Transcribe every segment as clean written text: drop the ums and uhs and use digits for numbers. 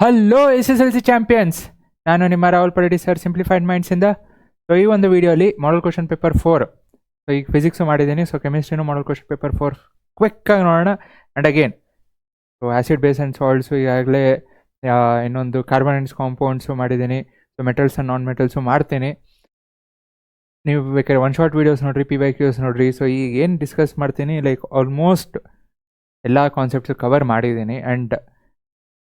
Hello S S L C champions, ನಾನು ನಿಮ್ಮ Rahul Paradi sir simplified ಮೈಂಡ್ಸಿಂದ. ಸೊ ಈ ಒಂದು ವಿಡಿಯೋಲಿ ಮಾಡಲ್ ಕ್ವಶನ್ ಪೇಪರ್ 4. ಸೊ ಈಗ ಫಿಸಿಕ್ಸು ಮಾಡಿದ್ದೀನಿ, ಸೊ ಕೆಮಿಸ್ಟ್ರಿನೂ ಮಾಡಲ್ ಕ್ವಶನ್ ಪೇಪರ್ 4 ಕ್ವಿಕ್ಕಾಗಿ ನೋಡೋಣ. And again so acid base and salts ಈಗಾಗಲೇ ಇನ್ನೊಂದು ಕಾರ್ಬನ್ ಆ್ಯಂಡ್ ಕಾಂಪೌಂಡ್ಸು ಮಾಡಿದ್ದೀನಿ. So metals and non metals ಮಾಡ್ತೀನಿ. ನೀವು ಬೇಕಾದ್ರೆ ಒನ್ ಶಾರ್ಟ್ ವೀಡಿಯೋಸ್ ನೋಡಿರಿ, PYQs ನೋಡಿರಿ. ಸೊ ಈಗ ಏನು ಡಿಸ್ಕಸ್ ಮಾಡ್ತೀನಿ ಲೈಕ್ ಆಲ್ಮೋಸ್ಟ್ ಎಲ್ಲ ಕಾನ್ಸೆಪ್ಟ್ಸು ಕವರ್ ಮಾಡಿದ್ದೀನಿ. ಆ್ಯಂಡ್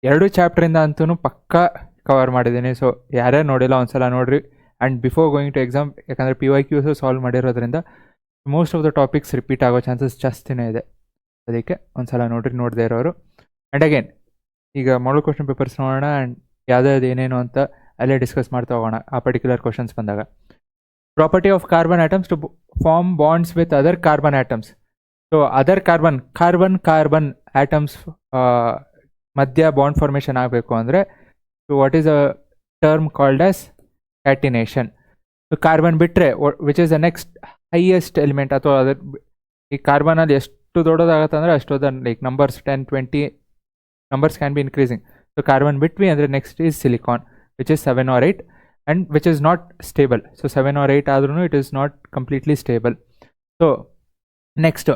2 ಚಾಪ್ಟ್ರಿಂದ ಅಂತೂ ಪಕ್ಕಾ ಕವರ್ ಮಾಡಿದ್ದೀನಿ. ಸೊ ಯಾರ್ಯಾರು ನೋಡಿಲ್ಲ ಒಂದ್ಸಲ ನೋಡಿರಿ. And before going to exam, ಯಾಕಂದರೆ PYQಸು ಸಾಲ್ವ್ ಮಾಡಿರೋದ್ರಿಂದ most of the topics repeat ಆಗೋ ಚಾನ್ಸಸ್ ಜಾಸ್ತಿನೇ ಇದೆ. ಅದಕ್ಕೆ ಒಂದ್ಸಲ ನೋಡಿರಿ, ನೋಡದೇ ಇರೋರು. ಆ್ಯಂಡ್ ಅಗೇನ್ ಈಗ ಮಾಡಲ್ ಕ್ವಶನ್ ಪೇಪರ್ಸ್ ನೋಡೋಣ. ಆ್ಯಂಡ್ ಯಾವುದ್ಯಾವ್ದು ಏನೇನು ಅಂತ ಅಲ್ಲೇ ಡಿಸ್ಕಸ್ ಮಾಡ್ತಾ ಹೋಗೋಣ ಆ ಪರ್ಟಿಕ್ಯುಲರ್ ಕ್ವಶನ್ಸ್ ಬಂದಾಗ. Property of carbon atoms to form bonds with other carbon atoms. So other carbon atoms ಮಧ್ಯ ಬಾಂಡ್ ಫಾರ್ಮೇಷನ್ ಆಗಬೇಕು ಅಂದರೆ what is a term called as catenation. So carbon ಬಿಟ್ಟರೆ which is the next highest element, ಅಥವಾ ಅದರ ಈ ಕಾರ್ಬನಲ್ಲಿ ಎಷ್ಟು ದೊಡ್ಡದಾಗತ್ತೆ ಅಂದರೆ ಅಷ್ಟೊಂದು, like numbers 10, 20 numbers can be increasing. So carbon ಬಿಟ್ವಿ ಅಂದರೆ next is silicon, which is 7 or 8 and which is not stable. So 7 or 8 ಆದ್ರೂ it is not completely stable. So next,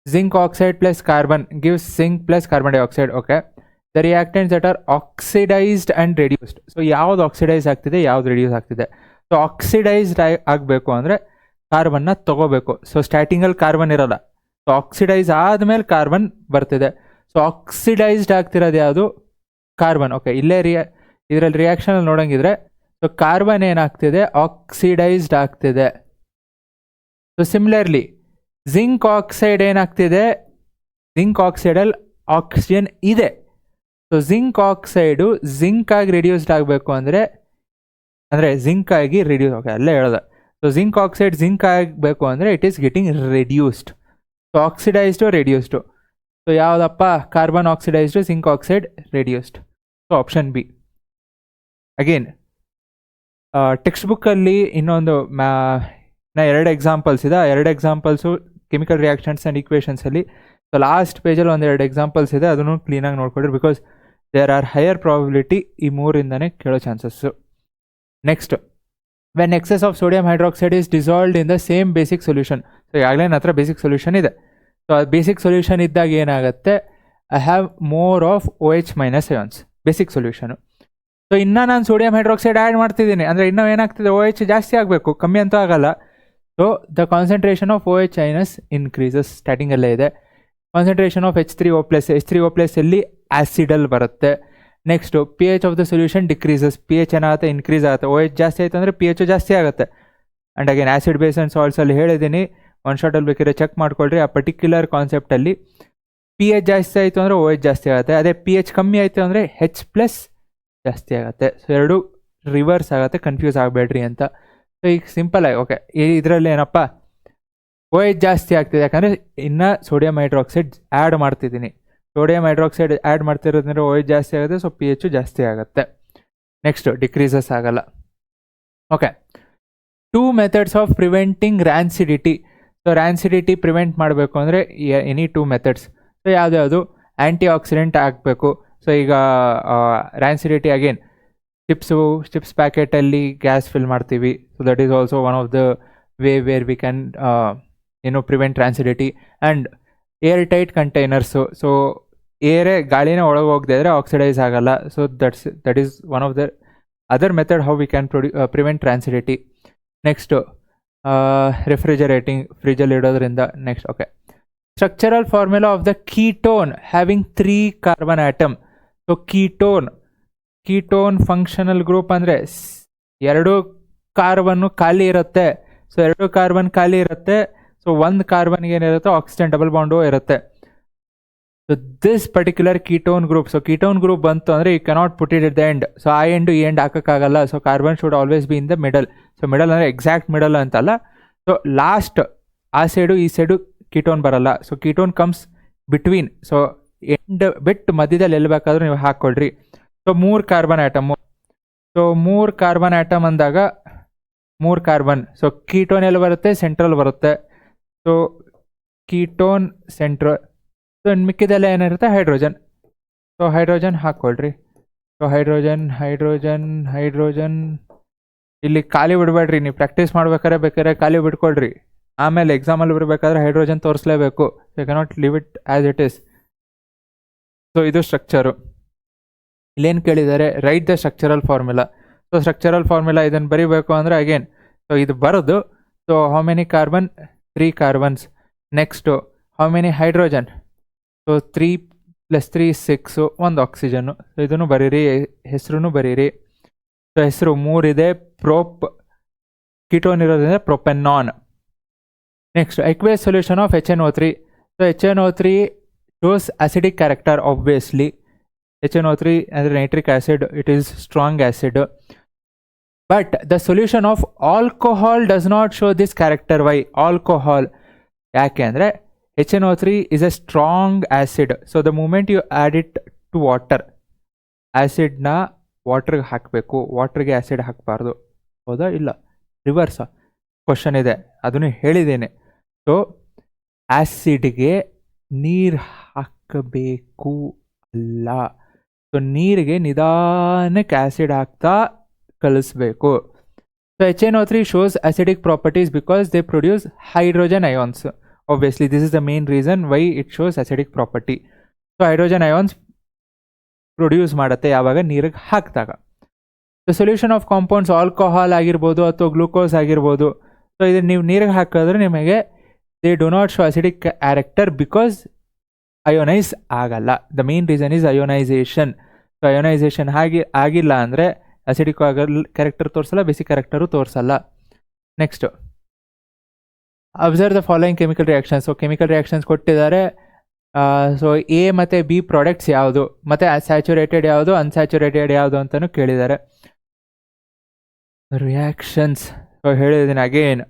zinc oxide plus carbon gives zinc plus carbon dioxide. Okay, the reactants that are oxidized and reduced. So ಯಾವ್ದು oxidise ಆಗ್ತಿದೆ, ಯಾವ್ದು reduce ಆಗ್ತಿದೆ. So oxidised ಆಗಬೇಕು ಅಂದರೆ ಕಾರ್ಬನ್ನ ತಗೋಬೇಕು. So ಸ್ಟಾರ್ಟಿಂಗಲ್ಲಿ carbon ಇರಲ್ಲ, so oxidise ಆದಮೇಲೆ ಕಾರ್ಬನ್ ಬರ್ತಿದೆ. ಸೊ ಆಕ್ಸಿಡೈಸ್ಡ್ ಆಗ್ತಿರೋದು ಯಾವುದು? ಕಾರ್ಬನ್. ಓಕೆ, ಇಲ್ಲೇ ಇದರಲ್ಲಿ ರಿಯಾಕ್ಷನಲ್ಲಿ ನೋಡೋಂಗಿದ್ರೆ ಸೊ ಕಾರ್ಬನ್ ಏನಾಗ್ತಿದೆ? ಆಕ್ಸಿಡೈಸ್ಡ್ ಆಗ್ತಿದೆ. ಸೊ ಸಿಮಿಲರ್ಲಿ ಜಿಂಕ್ ಆಕ್ಸೈಡ್ ಏನಾಗ್ತಿದೆ? ಜಿಂಕ್ ಆಕ್ಸೈಡಲ್ಲಿ ಆಕ್ಸಿಜನ್ ಇದೆ. ಸೊ ಜಿಂಕ್ ಆಕ್ಸೈಡು ಜಿಂಕ್ ಆಗಿ ರಿಡ್ಯೂಸ್ಡ್ ಆಗಬೇಕು ಅಂದರೆ ಜಿಂಕ್ ಆಗಿ ರಿಡ್ಯೂಸ್, ಓಕೆ ಅಲ್ಲೇ ಹೇಳ್ದೆ. ಸೊ ಜಿಂಕ್ ಆಕ್ಸೈಡ್ ಜಿಂಕ್ ಆಗಬೇಕು ಅಂದರೆ it is getting reduced. So oxidised reduced. So ಯಾವುದಪ್ಪ? Carbon oxidised, zinc oxide reduced. So option B. Again text ಬುಕ್ಕಲ್ಲಿ ಇನ್ನೊಂದು 2 ಎಕ್ಸಾಂಪಲ್ಸ್ ಇದೆ. 2 ಎಕ್ಸಾಂಪಲ್ಸು ಕೆಮಿಕಲ್ ರಿಯಾಕ್ಷನ್ಸ್ ಆ್ಯಂಡ್ ಈಕ್ವೇಷನ್ಸಲ್ಲಿ. ಸೊ ಲಾಸ್ಟ್ ಪೇಜಲ್ಲಿ 2 ಎಕ್ಸಾಂಪಲ್ಸ್ ಇದೆ, ಅದನ್ನು ಕ್ಲೀನಾಗಿ ನೋಡ್ಕೊಡ್ರಿ. Because there are higher probability ಈ 3ಇಂದನೇ ಕೇಳೋ chances. Next, when excess of sodium hydroxide is dissolved in the same basic solution. So ಈಗಾಗಲೇ ನನ್ನ ಹತ್ರ ಬೇಸಿಕ್ ಸೊಲ್ಯೂಷನ್ ಇದೆ. ಸೊ ಆ ಬೇಸಿಕ್ ಸೊಲ್ಯೂಷನ್ ಇದ್ದಾಗ ಏನಾಗುತ್ತೆ? I have more of OH- ions basic solution. So ಇನ್ನೂ ನಾನು ಸೋಡಿಯಂ ಹೈಡ್ರಾಕ್ಸೈಡ್ ಆ್ಯಡ್ ಮಾಡ್ತಿದ್ದೀನಿ ಅಂದರೆ ಇನ್ನೂ ಏನಾಗ್ತಿದೆ? OH ಜಾಸ್ತಿ ಆಗಬೇಕು, ಕಮ್ಮಿ ಅಂತೂ ಆಗಲ್ಲ. So the concentration of OH- increases. ಸ್ಟಾರ್ಟಿಂಗಲ್ಲೇ ಇದೆ. ಕಾನ್ಸಂಟ್ರೇಷನ್ ಆಫ್ H3O+ ಎಲ್ಲಿ? ಆ್ಯಸಿಡಲ್ಲಿ ಬರುತ್ತೆ. Next pH of the solution decreases. pH ಏನಾಗುತ್ತೆ? ಇನ್ಕ್ರೀಸ್ ಆಗುತ್ತೆ. OH ಜಾಸ್ತಿ ಆಯಿತು ಅಂದರೆ pH ಜಾಸ್ತಿ ಆಗುತ್ತೆ. And again acid base and ಸಾಲ್ಟ್ಸಲ್ಲಿ ಹೇಳಿದ್ದೀನಿ, ಒನ್ ಶಾರ್ಟಲ್ಲಿ ಬೇಕಾದ್ರೆ ಚೆಕ್ ಮಾಡ್ಕೊಳ್ರಿ. ಆ ಪರ್ಟಿಕ್ಯುಲರ್ ಕಾನ್ಸೆಪ್ಟಲ್ಲಿ pH ಜಾಸ್ತಿ ಆಯಿತು ಅಂದರೆ OH ಜಾಸ್ತಿ ಆಗುತ್ತೆ. ಅದೇ pH ಕಮ್ಮಿ ಆಯಿತು ಅಂದರೆ H+ ಜಾಸ್ತಿ ಆಗುತ್ತೆ. ಸೊ 2 ರಿವರ್ಸ್ ಆಗುತ್ತೆ, ಕನ್ಫ್ಯೂಸ್ ಆಗಬೇಡ್ರಿ ಅಂತ. ಸೊ ಈಗ ಸಿಂಪಲ್ ಆಗಿ ಓಕೆ, ಇದರಲ್ಲಿ ಏನಪ್ಪ? OH ಜಾಸ್ತಿ ಆಗ್ತಿದೆ ಯಾಕಂದರೆ ಇನ್ನು ಸೋಡಿಯಂ ಹೈಡ್ರಾಕ್ಸೈಡ್ ಆ್ಯಡ್ ಮಾಡ್ತಿದ್ದೀನಿ. ಸೋಡಿಯಂ ಹೈಡ್ರಾಕ್ಸೈಡ್ ಆ್ಯಡ್ ಮಾಡ್ತಿರೋದ್ರಿಂದ OH ಜಾಸ್ತಿ ಆಗುತ್ತೆ. ಸೊ pH ಜಾಸ್ತಿ ಆಗುತ್ತೆ. ನೆಕ್ಸ್ಟು ಡಿಕ್ರೀಸಸ್ ಆಗಲ್ಲ. Okay, 2 methods of preventing rancidity. So rancidity prevent ಮಾಡಬೇಕು ಅಂದರೆ ಎನಿ 2 ಮೆಥಡ್ಸ್. ಸೊ ಯಾವುದ್ಯಾವುದು? ಆ್ಯಂಟಿ ಆಕ್ಸಿಡೆಂಟ್ ಆಗಬೇಕು. ಸೊ ಈಗ ರ್ಯಾನ್ಸಿಡಿಟಿ ಅಗೇನ್ ಚಿಪ್ಸ್ ಪ್ಯಾಕೆಟಲ್ಲಿ ಗ್ಯಾಸ್ ಫಿಲ್ ಮಾಡ್ತೀವಿ. So that is also one of the way where we can prevent rancidity. And air tight containers. So ಗಾಳಿನೇ ಒಳಗೆ ಹೋಗದೆ ಇದ್ರೆ ಆಕ್ಸಿಡೈಸ್ ಆಗಲ್ಲ. So that is one of the other method how we can prevent rancidity. Next refrigerating, ಫ್ರಿಜ್ಜಲ್ಲಿ ಇಡೋದ್ರಿಂದ. Next okay, structural formula of the ketone having 3 carbon atom. So ketone functional group ಅಂದರೆ 2 carbon ಖಾಲಿ ಇರುತ್ತೆ. So 2 carbon ಖಾಲಿ ಇರುತ್ತೆ. So 1 ಕಾರ್ಬನ್ಗೆ ಏನಿರುತ್ತೆ? Oxygen double bond ಇರುತ್ತೆ. So this particular ketone group. So ketone group ಬಂತು ಅಂದರೆ you cannot put it at the end. So ಆ ಎಂಡು ಈ ಎಂಡ್ ಹಾಕೋಕ್ಕಾಗಲ್ಲ. So carbon should always be in the middle. So middle ಅಂದರೆ exact middle ಅಂತಲ್ಲ. So last ಆ side ಈ side ketone ಬರಲ್ಲ. So ketone comes between. So end ಬಿಟ್ಟು ಮಧ್ಯದಲ್ಲಿ ಎಲ್ಲಿ ಬೇಕಾದರೂ ನೀವು ಹಾಕ್ಕೊಳ್ರಿ. So 3 carbon atom. So 3 carbon atom ಅಂದಾಗ 3 ಕಾರ್ಬನ್. ಸೊ ಕೀಟೋನ್ ಎಲ್ಲಿ ಬರುತ್ತೆ? ಸೆಂಟ್ರಲ್ ಬರುತ್ತೆ. So ketone central. ಸೊ ಮಿಕ್ಕಿದೆಲ್ಲ ಏನಿರುತ್ತೆ? ಹೈಡ್ರೋಜನ್. ಸೊ ಹೈಡ್ರೋಜನ್ ಹಾಕ್ಕೊಳ್ರಿ. ಸೊ ಹೈಡ್ರೋಜನ್ ಇಲ್ಲಿ ಖಾಲಿ ಬಿಡಬೇಡ್ರಿ, ನೀವು ಪ್ರಾಕ್ಟೀಸ್ ಬೇಕಾದ್ರೆ ಖಾಲಿ ಬಿಟ್ಕೊಳ್ರಿ. ಆಮೇಲೆ ಎಕ್ಸಾಮಲ್ಲಿ ಬರಬೇಕಾದ್ರೆ ಹೈಡ್ರೋಜನ್ ತೋರಿಸ್ಲೇಬೇಕು. You cannot leave it as it is. So ಇದು ಸ್ಟ್ರಕ್ಚರು. ಇಲ್ಲೇನು ಕೇಳಿದ್ದಾರೆ, write the structural formula. So structural formula ಇದನ್ನು ಬರೀಬೇಕು ಅಂದರೆ ಅಗೇನ್ ಸೊ ಇದು ಬರೋದು. So how many carbon, 3 carbons. Next how many hydrogen, so 3 + 3 6, 1 oxygen. So ಇದನ್ನು ಬರೀರಿ, ಹೆಸರು ಬರೀರಿ. ಸೊ ಹೆಸರು 3 ಇದೆ, ಪ್ರೋಪ್, ಕೀಟೋನ್ ಇರೋದ್ರಿಂದ propanone. Next aqueous solution of HNO3. So HNO3 shows acidic character obviously. HNO3 ಅಂದರೆ nitric acid, it is strong acid. But the solution of alcohol does not show this character. Why alcohol? ಯಾಕೆ ಅಂದರೆ HNO3 is a strong acid. So the moment you add it to water, ಆ್ಯಸಿಡ್ನ ವಾಟ್ರಿಗೆ ಹಾಕಬೇಕು, ವಾಟ್ರಿಗೆ acid ಹಾಕಬಾರ್ದು. ಹೌದಾ ಇಲ್ಲ ರಿವರ್ಸ question ಇದೆ, ಅದನ್ನು ಹೇಳಿದ್ದೇನೆ. So ಆ್ಯಸಿಡ್ಗೆ ನೀರು ಹಾಕಬೇಕು ಅಲ್ಲ. ಸೊ ನೀರಿಗೆ ನಿಧಾನಕ್ಕೆ ಆ್ಯಸಿಡ್ ಹಾಕ್ತಾ ಕಲಿಸ್ಬೇಕು. So HNO3 shows acidic properties because they produce hydrogen ions. Obviously this is the main reason why it shows acidic property. So hydrogen ions produce ಮಾಡುತ್ತೆ ಯಾವಾಗ ನೀರಿಗೆ ಹಾಕಿದಾಗ. So solution of compounds alcohol ಆಗಿರ್ಬೋದು ಅಥವಾ glucose ಆಗಿರ್ಬೋದು. So ಇದನ್ನು ನೀವು ನೀರಿಗೆ ಹಾಕಿದ್ರೆ ನಿಮಗೆ they do not show acidic character because ionise ಆಗಲ್ಲ. The main reason is ionisation. So ionisation ಆಗಿಲ್ಲ ಅಂದರೆ ಅಸಿಡಿಕ್ ಕ್ಯಾರೆಕ್ಟರ್ ತೋರಿಸಲ್ಲ, ಬೇಸಿಕ್ ಕ್ಯಾರೆಕ್ಟರು ತೋರಿಸಲ್ಲ. Next observe the following chemical reactions. So chemical reactions ಕೊಟ್ಟಿದ್ದಾರೆ. ಸೊ ಎ ಮತ್ತು ಬಿ ಪ್ರಾಡಕ್ಟ್ಸ್ ಯಾವುದು, ಮತ್ತು saturated ಯಾವುದು, ಅನ್ಸ್ಯಾಚುರೇಟೆಡ್ ಯಾವುದು ಅಂತಲೂ ಕೇಳಿದ್ದಾರೆ. ರಿಯಾಕ್ಷನ್ಸ್ ಸೊ ಹೇಳಿದ್ದೀನಿ ಅಗೇನ್,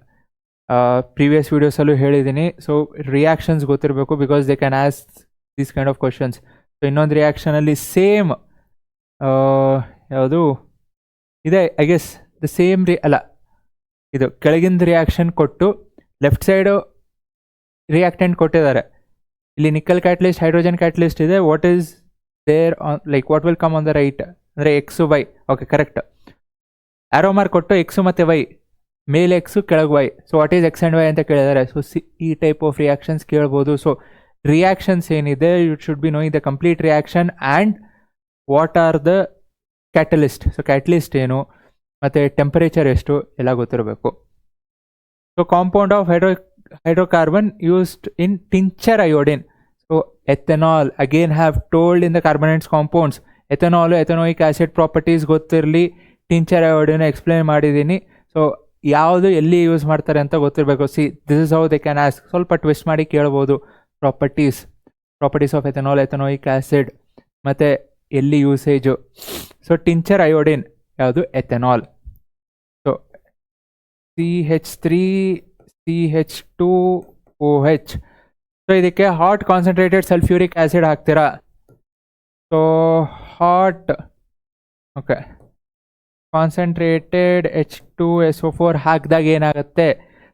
ಪ್ರೀವಿಯಸ್ ವೀಡಿಯೋಸಲ್ಲೂ ಹೇಳಿದ್ದೀನಿ. ಸೊ ರಿಯಾಕ್ಷನ್ಸ್ ಗೊತ್ತಿರಬೇಕು because they can ask these kind of questions. So ಇನ್ನೊಂದು ರಿಯಾಕ್ಷನಲ್ಲಿ ಸೇಮ್ ಯಾವುದು ಇದೆ, ಐ ಗೆಸ್ ದ ಸೇಮ್ ಅಲ್ಲ, ಇದು ಕೆಳಗಿಂದ ರಿಯಾಕ್ಷನ್ ಕೊಟ್ಟು ಲೆಫ್ಟ್ ಸೈಡು ರಿಯಾಕ್ಟೆಂಟ್ ಕೊಟ್ಟಿದ್ದಾರೆ. ಇಲ್ಲಿ ನಿಕ್ಕಲ್ ಕ್ಯಾಟಲಿಸ್ಟ್, ಹೈಡ್ರೋಜನ್ ಕ್ಯಾಟಲಿಸ್ಟ್ ಇದೆ. What is there on, like what will come on the right ಅಂದರೆ X Y. Okay correct. Arrow mark ಕೊಟ್ಟು ಎಕ್ಸು ಮತ್ತು ವೈ, ಮೇಲೆ ಎಕ್ಸು ಕೆಳಗೆ Y. So what is X and Y ಅಂತ ಕೇಳಿದ್ದಾರೆ. So ಈ type of reactions ಕೇಳ್ಬೋದು. So reactions ಏನಿದೆ, you should be knowing the complete reaction and what are the catalyst. So catalyst ಏನು ಮತ್ತು ಟೆಂಪರೇಚರ್ ಎಷ್ಟು ಎಲ್ಲ ಗೊತ್ತಿರಬೇಕು. So compound of hydrocarbon used in tincture iodine. So ethanol again have told in the carbonates compounds. ethanol ethanoic acid properties ಗೊತ್ತಿರಲಿ, tincture iodine explain ಮಾಡಿದ್ದೀನಿ. So ಯಾವುದು ಎಲ್ಲಿ use ಮಾಡ್ತಾರೆ ಅಂತ ಗೊತ್ತಿರಬೇಕು. See this is how they can ask. ಸ್ವಲ್ಪ twist ಮಾಡಿ ಕೇಳ್ಬೋದು. ಪ್ರಾಪರ್ಟೀಸ್ ಆಫ್ ಎಥನಾಲ್, ಎಥನೋಯಿಕ್ ಆ್ಯಸಿಡ್ ಮತ್ತು ಎಲ್ಲಿ ಯೂಸೇಜು. ಸೊ ಟಿಂಚರ್ iodine ಯಾವುದು, ethanol. So CH3 CH2OH. So ಇದಕ್ಕೆ ಹಾಟ್ ಕಾನ್ಸಂಟ್ರೇಟೆಡ್ ಸಲ್ಫ್ಯೂರಿಕ್ ಆ್ಯಸಿಡ್ ಹಾಕ್ತೀರಾ. So hot okay concentrated H2SO4 ಹಾಕಿದಾಗ ಏನಾಗುತ್ತೆ?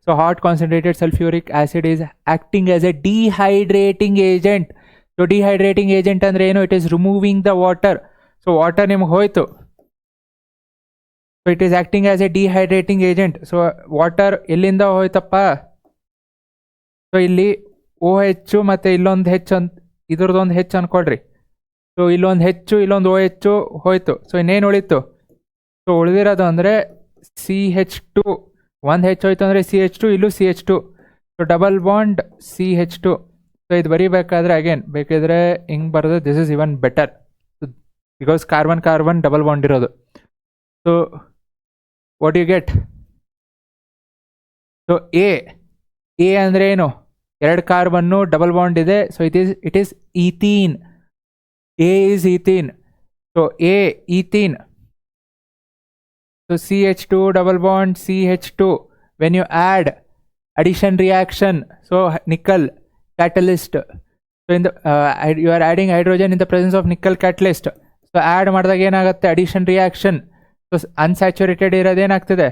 So hot concentrated sulphuric acid is acting as A dehydrating agent. So dehydrating agent ಅಂದರೆ ಏನು? It is removing the water. So water ನಿಮ್ಗೆ ಹೋಯ್ತು. So it is acting as A dehydrating agent. So water ಎಲ್ಲಿಂದ ಹೋಯ್ತಪ್ಪ? So ಇಲ್ಲಿ OH ಮತ್ತು ಇಲ್ಲೊಂದು ಹೆಚ್ಚು ಅಂತ, ಇದ್ರದ್ದೊಂದು ಹೆಚ್ಚು ಅಂದ್ಕೊಳ್ರಿ. ಸೊ ಇಲ್ಲೊಂದು ಹೆಚ್ಚು, ಇಲ್ಲೊಂದು OH ಹೋಯ್ತು. ಸೊ ಇನ್ನೇನು ಉಳಿತು? ಸೊ ಉಳಿದಿರೋದು ಅಂದರೆ CH2. ಒಂದು ಹೆಚ್ಚು ಹೋಯ್ತು ಅಂದರೆ CH2, ಇಲ್ಲೂ CH2. So double bond CH2. So ಇದು ಬರೀಬೇಕಾದ್ರೆ ಅಗೇನ್ ಬೇಕಿದ್ರೆ ಹಿಂಗೆ ಬರೋದು. This is even better because carbon double bond ಇರೋದು. So what you get? So A ಅಂದರೆ ಏನು? 2 ಕಾರ್ಬನ್ನು ಡಬಲ್ ಬಾಂಡ್ ಇದೆ. So it is ethene. A is ethene. So ethene. So CH2 double bond CH2. When you add addition reaction, so nickel catalyst. So in the you are adding hydrogen in the presence of nickel catalyst. So add ಮಾಡಿದಾಗ ಏನಾಗುತ್ತೆ? addition reaction. So unsaturated ಇರೋದು ಏನಾಗ್ತಿದೆ?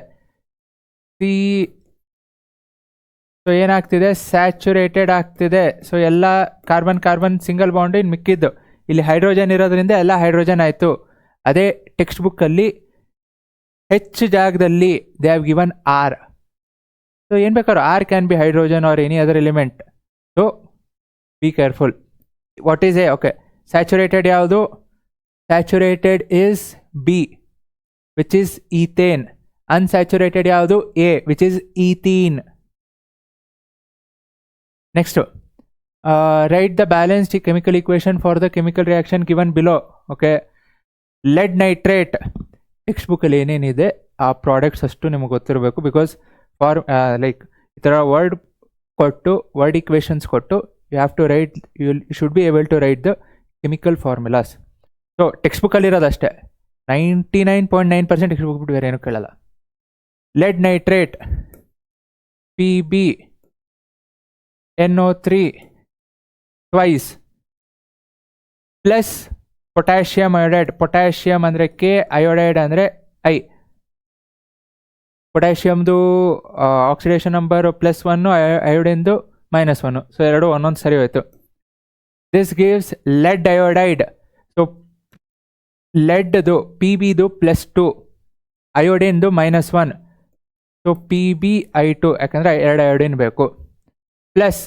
So ಏನಾಗ್ತಿದೆ? Saturated ಆಗ್ತಿದೆ. So ಎಲ್ಲ carbon single bond in ಮಿಕ್ಕಿದ್ದು. ಇಲ್ಲಿ hydrogen ಇರೋದ್ರಿಂದ ಎಲ್ಲ ಹೈಡ್ರೋಜನ್ ಆಯಿತು. ಅದೇ ಟೆಕ್ಸ್ಟ್ ಬುಕ್ಕಲ್ಲಿ ಹೆಚ್ಚು ಜಾಗದಲ್ಲಿ they have given R. So ಏನು ಬೇಕಾದ್ರು R can be hydrogen or any other element. So be careful. What is A? Okay, saturated ಯಾವುದು? Saturated is B which is ethane. Unsaturated ಯಾವುದು? A which is ethene. Next write the balanced chemical equation for the chemical reaction given below. Okay, lead nitrate text ಬುಕ್ಕಲ್ಲಿ ಏನೇನಿದೆ ಆ products ಅಷ್ಟು ನಿಮಗೆ ಗೊತ್ತಿರಬೇಕು. Because like ಈ ಥರ ವರ್ಡ್ ಇಕ್ವೇಷನ್ಸ್ ಕೊಟ್ಟು you have to write, you should be able to write the chemical formulas. So text ಬುಕ್ಕಲ್ಲಿರೋದು ಅಷ್ಟೇ, 99.9% ಟೆಕ್ಸ್ಟ್ ಬುಕ್ ಬಿಟ್ಟು ಬೇರೆ ಏನೂ ಕೇಳಲ್ಲ. Lead nitrate PB NO3 twice plus potassium iodide. Potassium ಅಂದರೆ ಕೆ, ಅಯೋಡೈಡ್ ಅಂದರೆ ಐ. ಪೊಟ್ಯಾಷಿಯಮ್ದು ಆಕ್ಸಿಡೇಷನ್ ನಂಬರ್ +1, ಅಯೋಡಿನ್ದು -1. ಸೊ ಎರಡು ಒಂದೊಂದು ಸರಿ ಹೋಯಿತು. This gives lead iodide. So ಲೆಡ್ದು PBದು +2, ಅಯೋಡಿನ್ದು -1. ಸೊ PbI2, ಯಾಕಂದರೆ 2 ಅಯೋಡಿನ್ ಬೇಕು. ಪ್ಲಸ್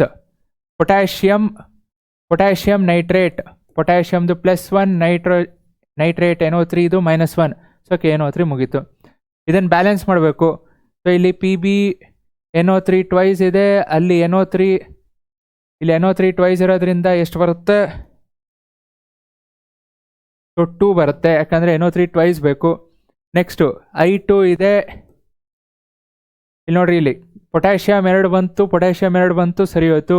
ಪೊಟ್ಯಾಷಿಯಮ್ ನೈಟ್ರೇಟ್, ಪೊಟ್ಯಾಷಿಯಮ್ದು +1, ನೈಟ್ರೇಟ್ NO3 ಇದು -1. ಸೊ NO3 ಮುಗೀತು. ಇದನ್ನು ಬ್ಯಾಲೆನ್ಸ್ ಮಾಡಬೇಕು. ಸೊ ಇಲ್ಲಿ PB NO3 ಟ್ವೈಸ್ ಇದೆ, ಅಲ್ಲಿ ಇಲ್ಲಿ NO3 ಟ್ವೈಸ್ ಇರೋದ್ರಿಂದ ಎಷ್ಟು ಬರುತ್ತೆ? ಸೊ 2 ಬರುತ್ತೆ, ಯಾಕಂದರೆ NO3 ಟ್ವೈಸ್ ಬೇಕು. ನೆಕ್ಸ್ಟು I2 ಇದೆ. ಇಲ್ಲಿ ನೋಡ್ರಿ, ಇಲ್ಲಿ ಪೊಟ್ಯಾಷಿಯಮ್ 2 ಬಂತು, ಸರಿ ಹೋಯ್ತು.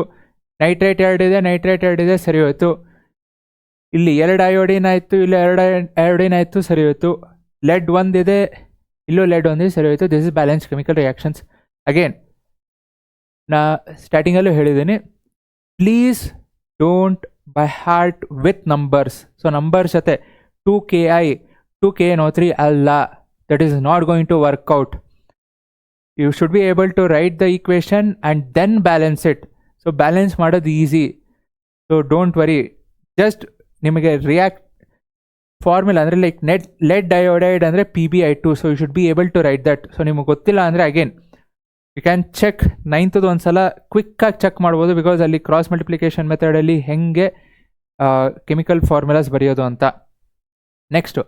ನೈಟ್ರೇಟ್ 2 ಇದೆ, ಸರಿ ಹೋಯ್ತು. ಇಲ್ಲಿ 2 ಅಯೋಡಿನ್ ಆಯಿತು, ಇಲ್ಲಿ 2 ಅಯೋಡಿನ್ ಆಯಿತು, ಸರಿ ಹೋಯ್ತು. ಲೆಡ್ 1 ಇದೆ, ಇಲ್ಲೂ ಲೆಡ್ 1 ಇದೆ, ಸರಿ ಹೋಯ್ತು. This is balance chemical reactions. Again ನಾ ಸ್ಟಾರ್ಟಿಂಗಲ್ಲೂ ಹೇಳಿದ್ದೀನಿ, please don't by heart with numbers. So numbers ಜೊತೆ 2KI 2KNO3 ಅಲ್ಲ, that is not going to work out. You should be able to write the equation and then balance it. So balance ಮಾಡೋದು easy. So don't worry. Just ನಿಮಗೆ react formula ಅಂದರೆ like lead iodide ಅಂದರೆ PbI2. So you should be able to write that. So ನಿಮಗೆ ಗೊತ್ತಿಲ್ಲ ಅಂದರೆ again you can check 9th ಒಂದು ಸಲ ಕ್ವಿಕ್ಕಾಗಿ ಚೆಕ್ ಮಾಡ್ಬೋದು. ಬಿಕಾಸ್ ಅಲ್ಲಿ ಕ್ರಾಸ್ ಮಲ್ಟಿಪ್ಲಿಕೇಶನ್ ಮೆಥಡಲ್ಲಿ ಹೆಂಗೆ ಕೆಮಿಕಲ್ ಫಾರ್ಮುಲಾಸ್ ಬರೆಯೋದು ಅಂತ. Next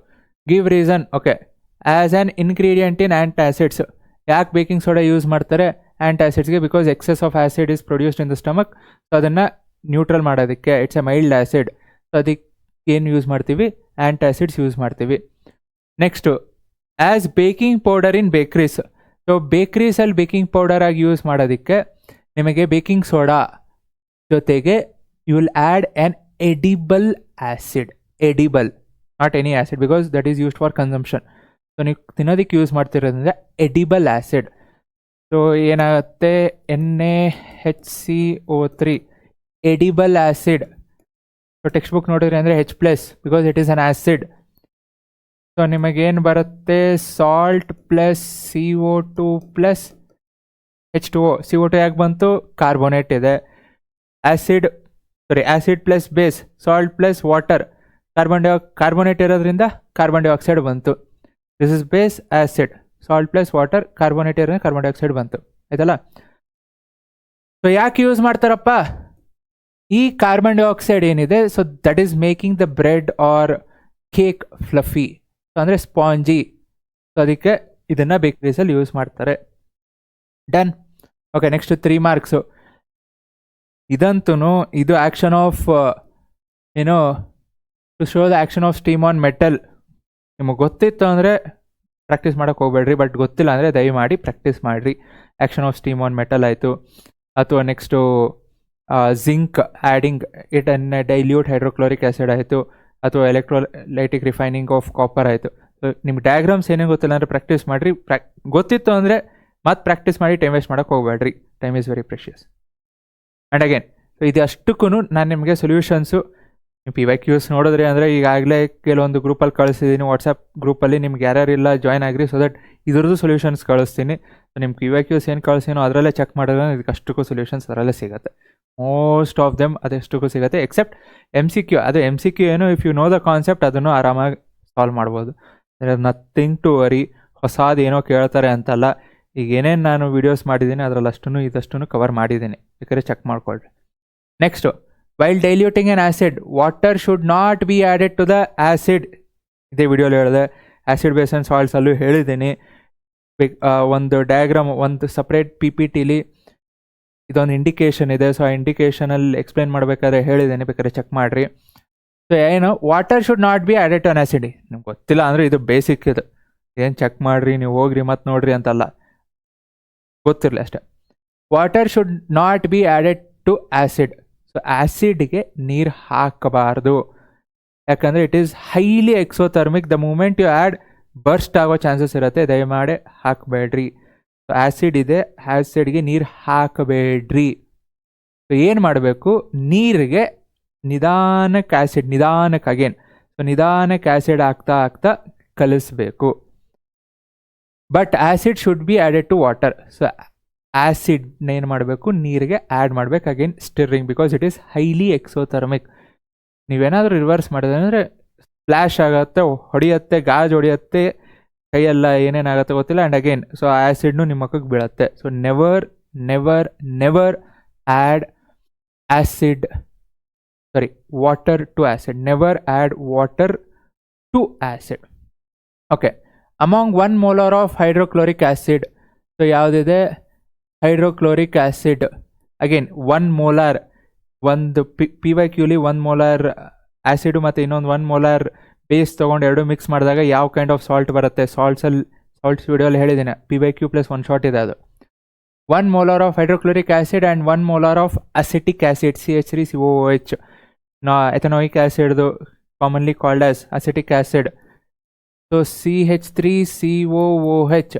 give reason. Okay, as an ingredient in antacids. ಯಾಕೆ ಬೇಕಿಂಗ್ ಸೋಡಾ ಯೂಸ್ ಮಾಡ್ತಾರೆ ಆ್ಯಂಟಾಸಿಡ್ಸ್ಗೆ? Because excess of acid is produced in the stomach. So ಅದನ್ನು ನ್ಯೂಟ್ರಲ್ ಮಾಡೋದಕ್ಕೆ it's a mild acid. So ಅದಕ್ಕೆ ಏನು ಯೂಸ್ ಮಾಡ್ತೀವಿ? ಆ್ಯಂಟಾಸಿಡ್ಸ್ ಯೂಸ್ ಮಾಡ್ತೀವಿ. Next as baking powder in bakeries. So ಬೇಕ್ರೀಸಲ್ಲಿ ಬೇಕಿಂಗ್ ಪೌಡರ್ ಆಗಿ ಯೂಸ್ ಮಾಡೋದಕ್ಕೆ ನಿಮಗೆ ಬೇಕಿಂಗ್ ಸೋಡಾ ಜೊತೆಗೆ you will add an edible acid. Edible, not any acid, because that is used for consumption. So ನೀವು ತಿನ್ನೋದಕ್ಕೆ use ಮಾಡ್ತಿರೋದ್ರಿಂದ edible acid. So ಏನಾಗುತ್ತೆ? NaHCO3 edible acid. So text book ನೋಡಿದ್ರಿ ಅಂದರೆ H+, because it is an acid. So ನಿಮಗೇನು ಬರುತ್ತೆ? Salt plus CO2 plus H2O. CO2 ಯಾಕೆ ಬಂತು? ಕಾರ್ಬೋನೇಟ್ ಇದೆ. Acid plus base, salt plus water, carbonate ಇರೋದ್ರಿಂದ ಕಾರ್ಬನ್ ಡೈಆಕ್ಸೈಡ್ ಬಂತು. This is base acid. Salt plus water, carbonate ಇರೋದ್ರಿಂದ carbon dioxide ಬಂತು. ಆಯ್ತಲ್ಲ? ಸೊ ಯಾಕೆ ಯೂಸ್ ಮಾಡ್ತಾರಪ್ಪ? ಈ ಕಾರ್ಬನ್ ಡೈಆಕ್ಸೈಡ್ ಏನಿದೆ, so that is making the bread or cake fluffy. So ಅಂದರೆ ಸ್ಪಾಂಜಿ. ಸೊ ಅದಕ್ಕೆ ಇದನ್ನು ಬೇಕ್ರೀಸಲ್ಲಿ ಯೂಸ್ ಮಾಡ್ತಾರೆ. ಡನ್. Okay, next 3 marks. ಇದಂತೂ ಇದು action of to show the action of steam on metal. ನಿಮಗೆ ಗೊತ್ತಿತ್ತು ಅಂದರೆ ಪ್ರಾಕ್ಟೀಸ್ ಮಾಡೋಕ್ಕೆ ಹೋಗ್ಬೇಡ್ರಿ, ಬಟ್ ಗೊತ್ತಿಲ್ಲ ಅಂದರೆ ದಯಮಾಡಿ ಪ್ರಾಕ್ಟೀಸ್ ಮಾಡಿರಿ. Action of steam on metal ಆಯಿತು. ಅಥವಾ next zinc adding it an dilute hydrochloric acid ಆಯಿತು. ಅಥವಾ ಎಲೆಕ್ಟ್ರೋಲೈಟಿಕ್ ರಿಫೈನಿಂಗ್ ಆಫ್ ಕಾಪರ್ ಆಯಿತು. ಸೊ ನಿಮ್ಗೆ ಡಯಾಗ್ರಾಮ್ಸ್ ಏನೇ ಗೊತ್ತಿಲ್ಲ ಅಂದರೆ ಪ್ರಾಕ್ಟೀಸ್ ಮಾಡಿರಿ. ಗೊತ್ತಿತ್ತು ಅಂದರೆ ಮತ್ತೆ ಪ್ರಾಕ್ಟೀಸ್ ಮಾಡಿ ಟೈಮ್ ವೇಸ್ಟ್ ಮಾಡೋಕ್ಕೆ ಹೋಗ್ಬೇಡ್ರಿ. Time is very precious. And again ಇದು ಅಷ್ಟಕ್ಕೂ ನಾನು ನಿಮಗೆ ಸೊಲ್ಯೂಷನ್ಸು PYQs ನೋಡಿದ್ರಿ ಅಂದರೆ ಈಗಾಗಲೇ ಕೆಲವೊಂದು ಗ್ರೂಪಲ್ಲಿ ಕಳಿಸಿದ್ದೀನಿ. ವಾಟ್ಸಪ್ ಗ್ರೂಪಲ್ಲಿ ನಿಮ್ಗೆ ಯಾರ್ಯಾರಿಲ್ಲ ಜಾಯ್ನ್ ಆಗಿರಿ, ಸೊ ದಟ್ ಇದ್ರದ್ದು ಸೊಲ್ಯೂಷನ್ಸ್ ಕಳಿಸ್ತೀನಿ. ಸೊ ನಿಮ್ಮ PYQs ಏನು ಕಳಿಸ್ತೀನೋ ಅದರಲ್ಲೇ ಚೆಕ್ ಮಾಡಿದ್ರೆ ಇದಕ್ಕೆ ಅಷ್ಟಕ್ಕೂ ಸೊಲ್ಯೂಷನ್ಸ್ ಅದರಲ್ಲೇ ಸಿಗುತ್ತೆ. ಮೋಸ್ಟ್ ಆಫ್ ದೆಮ್ ಅದೆಷ್ಟಕ್ಕೂ ಸಿಗುತ್ತೆ, ಎಕ್ಸೆಪ್ಟ್ MCQ. ಅದು MCQ ಏನು, if you know the concept ಅದನ್ನು ಆರಾಮಾಗಿ ಸಾಲ್ವ್ ಮಾಡ್ಬೋದು. Nothing to worry. ಹೊಸಾದು ಏನೋ ಕೇಳ್ತಾರೆ ಅಂತಲ್ಲ, ಈಗ ಏನೇನು ನಾನು ವೀಡಿಯೋಸ್ ಮಾಡಿದ್ದೀನಿ ಅದರಲ್ಲಿ ಇದಷ್ಟು ಕವರ್ ಮಾಡಿದ್ದೀನಿ, ಬೇಕಾದ್ರೆ ಚೆಕ್ ಮಾಡ್ಕೊಳ್ರಿ. Next, while diluting an acid water should not be added to the acid. ಇದೇ ವಿಡಿಯೋಲಿ ಹೇಳಿದೆ, ಆ್ಯಸಿಡ್ ಬೇಸ್ ಆ್ಯಂಡ್ ಸಾಲ್ಟ್ಸಲ್ಲೂ ಹೇಳಿದ್ದೀನಿ. ಒಂದು ಡಯಾಗ್ರಾಮ್, ಒಂದು ಸಪ್ರೇಟ್ PPTಲಿ ಇದೊಂದು ಇಂಡಿಕೇಶನ್ ಇದೆ. ಸೊ ಆ ಇಂಡಿಕೇಶನಲ್ಲಿ ಎಕ್ಸ್ಪ್ಲೇನ್ ಮಾಡಬೇಕಾದ್ರೆ ಹೇಳಿದ್ದೀನಿ, ಬೇಕಾದ್ರೆ ಚೆಕ್ ಮಾಡಿರಿ. ಸೊ ಏನು, water should not be added to an acid. ನಿಮ್ಗೆ ಗೊತ್ತಿಲ್ಲ ಅಂದರೆ ಇದು ಬೇಸಿಕ್, ಇದು ಏನು ಚೆಕ್ ಮಾಡಿರಿ, ನೀವು ಹೋಗ್ರಿ ಮತ್ತು ನೋಡ್ರಿ ಅಂತಲ್ಲ, ಗೊತ್ತಿರಲಿ ಅಷ್ಟೇ. Water should not be added to acid. So ಆ್ಯಸಿಡ್ಗೆ ನೀರು ಹಾಕಬಾರ್ದು, ಯಾಕಂದರೆ it is highly exothermic. The moment you add burst ಆಗೋ ಚಾನ್ಸಸ್ ಇರುತ್ತೆ, ದಯಮಾಡಿ ಹಾಕಬೇಡ್ರಿ. ಸೊ ಆ್ಯಸಿಡ್ ಇದೆ, ಆ್ಯಸಿಡ್ಗೆ ನೀರು ಹಾಕಬೇಡ್ರಿ. ಸೊ ಏನು ಮಾಡಬೇಕು, ನೀರಿಗೆ ನಿಧಾನಕ್ಕೆ ಅಗೇನ್ ಸೊ ನಿಧಾನಕ್ಕೆ ಆ್ಯಸಿಡ್ ಆಗ್ತಾ ಕಲಿಸ್ಬೇಕು. But acid should be added to water. So ಆ್ಯಸಿಡ್ನ ಏನು ಮಾಡಬೇಕು, ನೀರಿಗೆ ಆ್ಯಡ್ ಮಾಡಬೇಕು, again stirring, because it is highly exothermic. ನೀವೇನಾದರೂ ರಿವರ್ಸ್ ಮಾಡಿದ್ರೆ ಅಂದರೆ ಸ್ಪ್ಲ್ಯಾಶ್ ಆಗುತ್ತೆ, ಹೊಡೆಯುತ್ತೆ, ಗಾಜು ಹೊಡೆಯುತ್ತೆ, ಕೈಯೆಲ್ಲ ಏನೇನಾಗುತ್ತೆ ಗೊತ್ತಿಲ್ಲ. ಆ್ಯಂಡ್ ಅಗೇನ್ ಸೊ ಆ್ಯಸಿಡ್ನು ನಿಮ್ಮ ಮಕ್ಕಳಿಗೆ ಬೀಳುತ್ತೆ. So never add water to acid. Never add water to acid. Okay, among 1 molar of hydrochloric acid. So ಯಾವುದಿದೆ, ಹೈಡ್ರೋಕ್ಲೋರಿಕ್ ಆ್ಯಸಿಡ್. ಅಗೇನ್ 1 molar, ಒಂದು PYQಲಿ 1 molar ಆ್ಯಸಿಡು ಮತ್ತು ಇನ್ನೊಂದು 1 molar ಬೇಸ್ ತೊಗೊಂಡು ಎರಡು ಮಿಕ್ಸ್ ಮಾಡಿದಾಗ ಯಾವ ಕೈಂಡ್ ಆಫ್ ಸಾಲ್ಟ್ ಬರುತ್ತೆ. ಸಾಲ್ಟ್ಸ್ ವಿಡಿಯೋಲಿ ಹೇಳಿದ್ದೀನಿ, PYQ + 1 ಶಾಟ್ ಇದೆ ಅದು. 1 molar of hydrochloric acid and 1 molar of acetic acid, CH3COOH. Ethanoic ಆ್ಯಸಿಡ್ದು commonly called as acetic acid. So CH3COOH.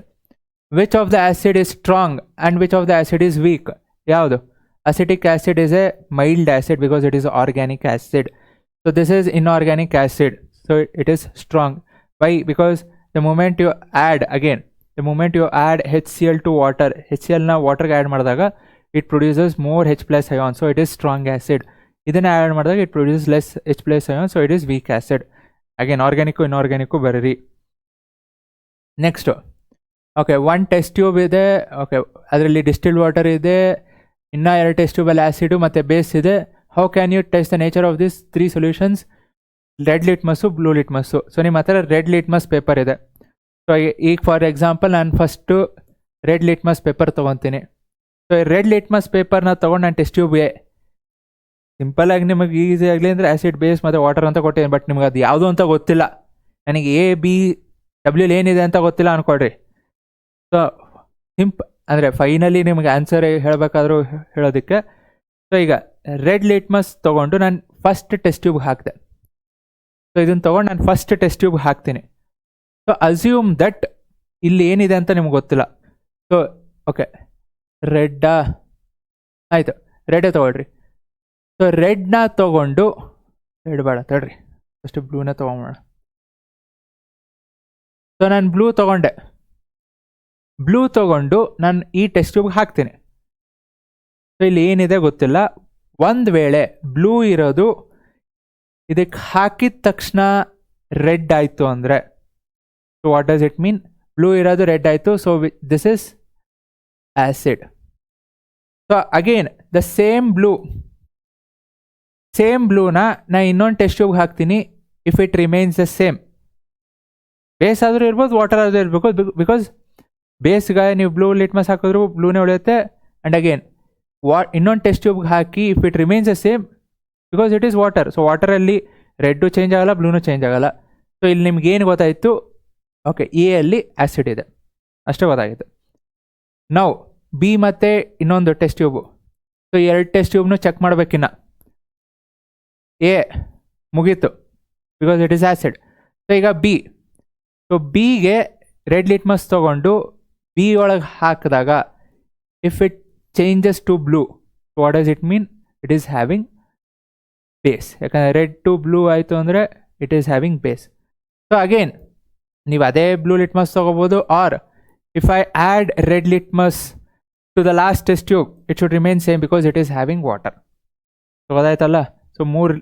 Which of the acid is strong and which of the acid is weak? ಯಾವುದು? Acetic acid is a mild acid because it is organic acid. So this is inorganic acid. So it is strong. Why? Because the moment you add HCl to water, HCl na water add ಮಾಡಿದಾಗ it produces more H+ ion. So it is strong acid. ಇದನ್ನ add ಮಾಡಿದಾಗ it produces less H+ ion. So it is weak acid. Again organic inorganic ಬರೀರಿ. Next, okay, 1 test tube ಇದೆ. Okay, ಅದರಲ್ಲಿ distilled water ಇದೆ, ಇನ್ನು 2 test ಟ್ಯೂಬಲ್ಲಿ acid ಮತ್ತು base ಇದೆ. How can you test the nature of this 3 solutions? Red litmus, blue litmus. So ನಿಮ್ಮ ಹತ್ರ ರೆಡ್ ಲಿಟ್ಮಸ್ ಪೇಪರ್ ಇದೆ. ಸೊ ಈಗ ಫಾರ್ ಎಕ್ಸಾಂಪಲ್ ನಾನು ಫಸ್ಟು ರೆಡ್ ಲಿಟ್ಮಸ್ ಪೇಪರ್ ತೊಗೊತೀನಿ. ಸೊ ರೆಡ್ ಲಿಟ್ಮಸ್ ಪೇಪರ್ನ ತೊಗೊಂಡು ನಾನು ಟೆಸ್ಟ್ ಟ್ಯೂಬ್ಗೆ ಸಿಂಪಲಾಗಿ ನಿಮಗೆ ಈಸಿ ಆಗಲಿ ಅಂದರೆ ಆ್ಯಸಿಡ್, ಬೇಸ್ ಮತ್ತು ವಾಟರ್ ಅಂತ ಕೊಟ್ಟಿದ್ದೀನಿ. ಬಟ್ ನಿಮ್ಗೆ ಅದು ಯಾವುದು ಅಂತ ಗೊತ್ತಿಲ್ಲ, ನನಗೆ ABW ಏನಿದೆ ಅಂತ ಗೊತ್ತಿಲ್ಲ ಅಂದ್ಕೊಳ್ರಿ. ಸೊ ಅಂದರೆ ಫೈನಲಿ ನಿಮಗೆ ಆನ್ಸರ್ ಹೇಳಬೇಕಾದ್ರೂ ಹೇಳೋದಕ್ಕೆ. ಸೊ ಈಗ ರೆಡ್ ಲಿಟ್ಮಸ್ ತೊಗೊಂಡು ನಾನು ಫಸ್ಟ್ ಟೆಸ್ಟ್ ಟ್ಯೂಬ್ಗೆ ಹಾಕಿದೆ. ಸೊ ಇದನ್ನು ತೊಗೊಂಡು ನಾನು ಫಸ್ಟ್ ಟೆಸ್ಟ್ ಟ್ಯೂಬ್ಗೆ ಹಾಕ್ತೀನಿ. ಸೊ ಅಸ್ಯೂಮ್ ದಟ್ ಇಲ್ಲಿ ಏನಿದೆ ಅಂತ ನಿಮ್ಗೆ ಗೊತ್ತಿಲ್ಲ. ಸೊ ಓಕೆ, ರೆಡ್ಡಾ ಆಯಿತು, ರೆಡ್ಡೇ ತೊಗೊಳ್ರಿ. ಸೊ ರೆಡ್ನ ತೊಗೊಂಡು, ರೆಡ್ ಬೇಡ ತಡ್ರಿ, ಫಸ್ಟ್ ಬ್ಲೂನೇ ತೊಗೊಂಬೋಣ. ಸೊ ನಾನು ಬ್ಲೂ ತೊಗೊಂಡು ನಾನು ಈ ಟೆಸ್ಟ್ ಟ್ಯೂಬ್ಗೆ ಹಾಕ್ತೀನಿ. ಸೊ ಇಲ್ಲಿ ಏನಿದೆ ಗೊತ್ತಿಲ್ಲ. ಒಂದು ವೇಳೆ ಬ್ಲೂ ಇರೋದು ಇದಕ್ಕೆ ಹಾಕಿದ ತಕ್ಷಣ ರೆಡ್ ಆಯಿತು ಅಂದರೆ, so what does it mean? Blue ಇರೋದು ರೆಡ್ ಆಯಿತು. So this is acid. So again the same ಬ್ಲೂನ ನಾ ಇನ್ನೊಂದು ಟೆಸ್ಟ್ ಟ್ಯೂಬ್ಗೆ ಹಾಕ್ತೀನಿ. If it remains the same, base ಆದರೂ ಇರ್ಬೋದು, ವಾಟರ್ ಆದರೂ ಇರಬೇಕು. ಬಿಕಾಸ್ ಬೇಸ್ಗೆ ನೀವು ಬ್ಲೂ ಲಿಟ್ಮಸ್ ಹಾಕಿದ್ರು ಬ್ಲೂನೇ ಉಳಿಯುತ್ತೆ. ಆ್ಯಂಡ್ ಅಗೇನ್ ಇನ್ನೊಂದು ಟೆಸ್ಟ್ ಟ್ಯೂಬ್ಗೆ ಹಾಕಿ if it remains the same, because it is water. So ವಾಟರಲ್ಲಿ ರೆಡ್ಡು ಚೇಂಜ್ ಆಗೋಲ್ಲ, ಬ್ಲೂನೂ ಚೇಂಜ್ ಆಗೋಲ್ಲ. ಸೊ ಇಲ್ಲಿ ನಿಮ್ಗೆ ಏನು ಗೊತ್ತಾಯಿತು? ಓಕೆ, ಎಲ್ಲಿ ಆ್ಯಸಿಡ್ ಇದೆ ಅಷ್ಟೇ ಗೊತ್ತಾಗಿತ್ತು. ನಾವು ಬಿ ಮತ್ತು ಇನ್ನೊಂದು ಟೆಸ್ಟ್ ಟ್ಯೂಬು. ಸೊ 2 ಟೆಸ್ಟ್ ಟ್ಯೂಬ್ನು ಚೆಕ್ ಮಾಡಬೇಕಿನ್ನ. ಎ ಮುಗೀತು, because it is acid. So ಈಗ ಬಿ. ಸೊ ಬಿಗೆ ರೆಡ್ ಲಿಟ್ಮಸ್ ತೊಗೊಂಡು ಬಿ ಒಳಗೆ ಹಾಕಿದಾಗ if it changes to blue, what does it mean? It is having base. ಯಾಕಂದರೆ ರೆಡ್ ಟು ಬ್ಲೂ ಆಯಿತು ಅಂದರೆ it is having base. So again ನೀವು ಅದೇ ಬ್ಲೂ ಲಿಟ್ಮಸ್ ತೊಗೋಬೋದು, or if I add red litmus to the last test tube it should remain same because it is having water. So ಗೊತ್ತಾಯ್ತಲ್ಲ. So 3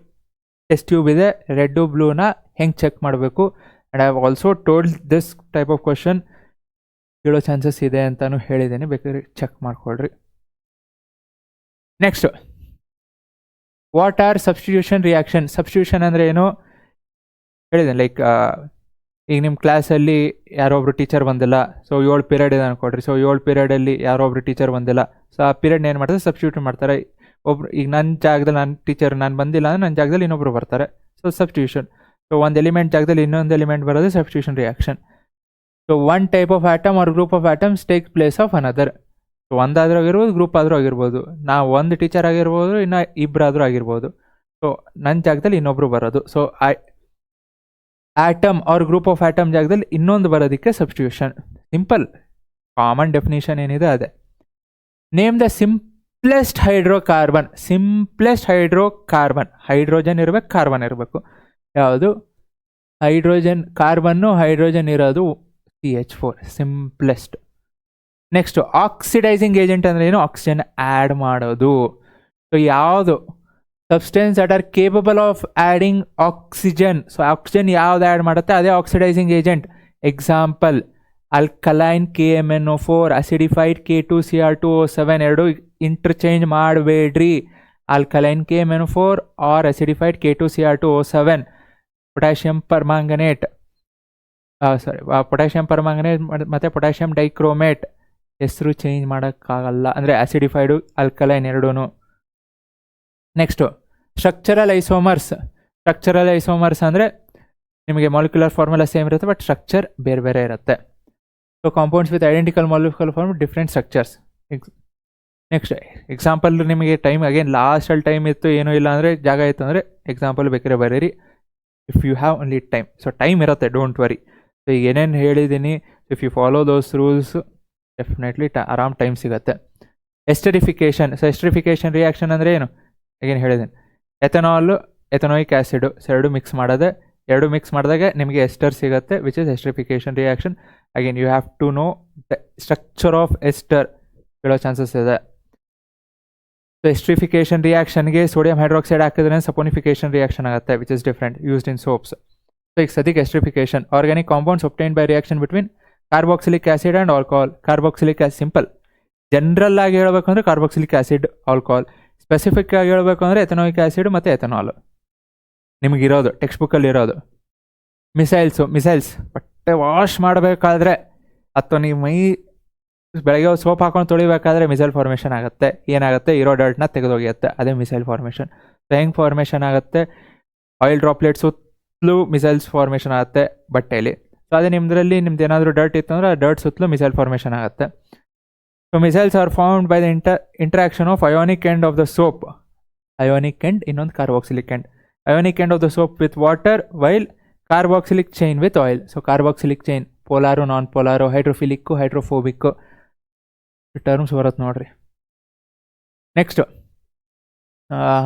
test tube ಇದೆ. Red ಬ್ಲೂನ ಹೆಂಗೆ check ಮಾಡಬೇಕು? And I have also told this type of question ಕೇಳೋ chances ಇದೆ ಅಂತಲೂ ಹೇಳಿದ್ದೀನಿ, ಬೇಕಾದ್ರೆ check ಮಾಡ್ಕೊಳ್ರಿ. Next, what are substitution reaction? Substitution ಅಂದರೆ ಏನು ಹೇಳಿದ್ದೇನೆ, ಲೈಕ್ ಈಗ ನಿಮ್ಮ ಕ್ಲಾಸಲ್ಲಿ ಯಾರೋ ಒಬ್ರು ಟೀಚರ್ ಬಂದಿಲ್ಲ, ಸೊ 7 ಪೀರಿಯಡ್ ಇದೆ ಅನ್ಕೊಡ್ರಿ. ಸೊ 7 ಪೀರಿಯಡಲ್ಲಿ ಯಾರೋ ಒಬ್ರು ಟೀಚರ್ ಬಂದಿಲ್ಲ, ಸೊ ಆ ಪೀರಿಯಡ್ನ ಏನು ಮಾಡ್ತಾರೆ, ಸಬ್ಸ್ಟಿಟ್ಯೂಟ್ ಮಾಡ್ತಾರೆ. ಒಬ್ರು ಈಗ ನನ್ನ ಜಾಗದಲ್ಲಿ ನನ್ನ ಟೀಚರ್ ನಾನು ಬಂದಿಲ್ಲ ಅಂದರೆ ನನ್ನ ಜಾಗದಲ್ಲಿ ಇನ್ನೊಬ್ರು ಬರ್ತಾರೆ, ಸೊ ಸಬ್ಸ್ಟಿಟ್ಯೂಷನ್. ಸೊ ಒಂದು ಎಲಿಮೆಂಟ್ ಜಾಗದಲ್ಲಿ ಇನ್ನೊಂದು ಎಲಿಮೆಂಟ್ ಬರೋದು substitution reaction. So one type of atom or group of atoms take place of another. So ಒಂದಾದ್ರೂ ಆಗಿರ್ಬೋದು, ಗ್ರೂಪ್ ಆದರೂ ಆಗಿರ್ಬೋದು. ನಾವು ಒಂದು ಟೀಚರ್ ಆಗಿರ್ಬೋದು, ಇನ್ನು ಇಬ್ಬರಾದರೂ ಆಗಿರ್ಬೋದು. ಸೊ ನನ್ನ ಜಾಗದಲ್ಲಿ ಇನ್ನೊಬ್ರು ಬರೋದು. So atom or group of atom ಜಾಗದಲ್ಲಿ ಇನ್ನೊಂದು ಬರೋದಕ್ಕೆ ಸಬ್ಸ್ಟಿಟ್ಯೂಷನ್. ಸಿಂಪಲ್, ಕಾಮನ್ ಡೆಫಿನೇಷನ್ ಏನಿದೆ ಅದೇ. Name the simplest hydrocarbon. Simplest hydrocarbon, hydrogen ಇರಬೇಕು, ಕಾರ್ಬನ್ ಇರಬೇಕು. ಯಾವುದು? ಹೈಡ್ರೋಜನ್, ಕಾರ್ಬನ್ನು ಹೈಡ್ರೋಜನ್ ಇರೋದು CH4, simplest. Next, oxidising agent ಅಂದರೆ ಏನು? ಆಕ್ಸಿಜನ್ ಆ್ಯಡ್ ಮಾಡೋದು. ಸೊ ಯಾವುದು substance that are capable of adding oxygen. So oxygen ಯಾವ್ದು ಆ್ಯಡ್ ಮಾಡುತ್ತೆ ಅದೇ oxidising agent. Example, alkaline KMnO4, acidified K2Cr2O7. ಎರಡು ಇಂಟರ್ಚೇಂಜ್ ಮಾಡಬೇಡ್ರಿ. Alkaline KMnO4 or acidified K2Cr2O7. Potassium permanganate, potassium permanganate ಮತ್ತು ಪೊಟ್ಯಾಷಿಯಂ ಡೈಕ್ರೋಮೇಟ್. ಹೆಸರು change ಮಾಡೋಕ್ಕಾಗಲ್ಲ, ಅಂದರೆ ಆಸಿಡಿಫೈಡು ಅಲ್ಕಲೈನ್ ಎರಡೂ. Next, structural isomers. Structural isomers ಅಂದರೆ ನಿಮಗೆ ಮಾಲಿಕ್ಯುಲರ್ ಫಾರ್ಮುಲಾ ಸೇಮ್ ಇರುತ್ತೆ, ಬಟ್ ಸ್ಟ್ರಕ್ಚರ್ ಬೇರೆ ಬೇರೆ ಇರುತ್ತೆ. So compounds with identical molecular form, different structures. Next example, ನಿಮಗೆ ಟೈಮ್ ಅಗೇನ್ ಲಾಸ್ಟಲ್ಲಿ ಟೈಮ್ ಇತ್ತು, ಏನೂ ಇಲ್ಲ ಅಂದರೆ ಜಾಗ ಇತ್ತು ಅಂದರೆ ಎಕ್ಸಾಂಪಲ್ ಬೇಕಾದ್ರೆ ಬರೀರಿ, if you have only time. So time ಇರುತ್ತೆ, ಡೋಂಟ್ ವರಿ. ಸೊ ಈಗ ಏನೇನು ಹೇಳಿದ್ದೀನಿ, if you follow those rules definitely ಆರಾಮ್ ಟೈಮ್ ಸಿಗುತ್ತೆ. ಎಸ್ಟರಿಫಿಕೇಷನ್. ಸೊ ಎಸ್ಟರಿಫಿಕೇಷನ್ ರಿಯಾಕ್ಷನ್ ಅಂದರೆ ಏನು? ಈಗೇನು ಹೇಳಿದ್ದೀನಿ, ಎಥನಾಲು ಎಥನೋಯಿಕ್ ಆ್ಯಸಿಡು, ಸೊ ಎರಡು ಮಿಕ್ಸ್ ಮಾಡೋದೆ. ಎರಡು ಮಿಕ್ಸ್ ಮಾಡಿದಾಗ ನಿಮಗೆ ಎಸ್ಟರ್ ಸಿಗುತ್ತೆ, which is esterification reaction. Again you have to know the structure of ester, ಹೇಳೋ ಚಾನ್ಸಸ್ ಇದೆ. ಸೊ ಎಸ್ಟ್ರಿಫಿಕೇಷನ್ ರಿಯಾಕ್ಷನ್ಗೆ ಸೋಡಿಯಂ ಹೈಡ್ರಾಕ್ಸೈಡ್ ಹಾಕಿದ್ರೆ ಸಪೋನಿಫಿಕೇಷನ್ ರಿಯಾಕ್ಷನ್ ಆಗುತ್ತೆ, which is different, used in soaps. So ಈಗ ಸದ್ಯಕ್ಕೆ esterification, organic compounds obtained by reaction between carboxylic acid and alcohol. Carboxylic acid simple, general ಆಗಿ ಹೇಳಬೇಕು ಅಂದರೆ ಕಾರ್ಬಾಕ್ಸಿಲಿಕ್ ಆಸಿಡ್, ಆಲ್ಕೋಹಾಲ್. ಸ್ಪೆಸಿಫಿಕ್ ಆಗಿ ಹೇಳಬೇಕು ಅಂದರೆ ಎಥನೋಯಿಕ್ ಆಸಿಡ್ ಮತ್ತು ಎಥನಾಲ್ ನಿಮಗಿರೋದು ಟೆಕ್ಸ್ಟ್ ಬುಕ್ಕಲ್ಲಿ ಇರೋದು. ಮಿಸೈಲ್ಸ್ ಬಟ್ಟೆ ವಾಶ್ ಮಾಡಬೇಕಾದ್ರೆ ಅಥವಾ ನೀವು ಮೈ ಬೆಳಗ್ಗೆ ಸೋಪ್ ಹಾಕೊಂಡು ತೊಳಿಬೇಕಾದ್ರೆ ಮಿಸೈಲ್ ಫಾರ್ಮೇಷನ್ ಆಗುತ್ತೆ. ಏನಾಗುತ್ತೆ, ಇರೋ ಡರ್ಟ್ನ ತೆಗೆದೋಗಿರುತ್ತೆ, ಅದೇ ಮಿಸೈಲ್ ಫಾರ್ಮೇಷನ್. ಸೊ ಹೆಂಗೆ ಫಾರ್ಮೇಷನ್ ಆಗುತ್ತೆ, ಆಯಿಲ್ ಡ್ರಾಪ್ಲೆಟ್ ಸುತ್ತಲೂ ಮಿಸೈಲ್ಸ್ ಫಾರ್ಮೇಷನ್ ಆಗುತ್ತೆ ಬಟ್ಟೆಯಲ್ಲಿ. ಸೊ ಅದೇ ನಿಮ್ಮದ್ರಲ್ಲಿ ನಿಮ್ದು ಏನಾದರೂ ಡರ್ಟ್ ಇತ್ತು ಅಂದರೆ ಆ ಡರ್ಟ್ ಸುತ್ತಲೂ ಮಿಸೈಲ್ ಫಾರ್ಮೇಷನ್ ಆಗುತ್ತೆ. So micelles are found by the interaction of ionic end of the soap. Ionic end, ಇನ್ನೊಂದು carboxylic end. Ionic end of the soap with water while carboxylic chain with oil. So carboxylic chain polar, non polar, hydrophilic, hydrophobic terms ಬರುತ್ತೆ ನೋಡ್ರಿ. Next,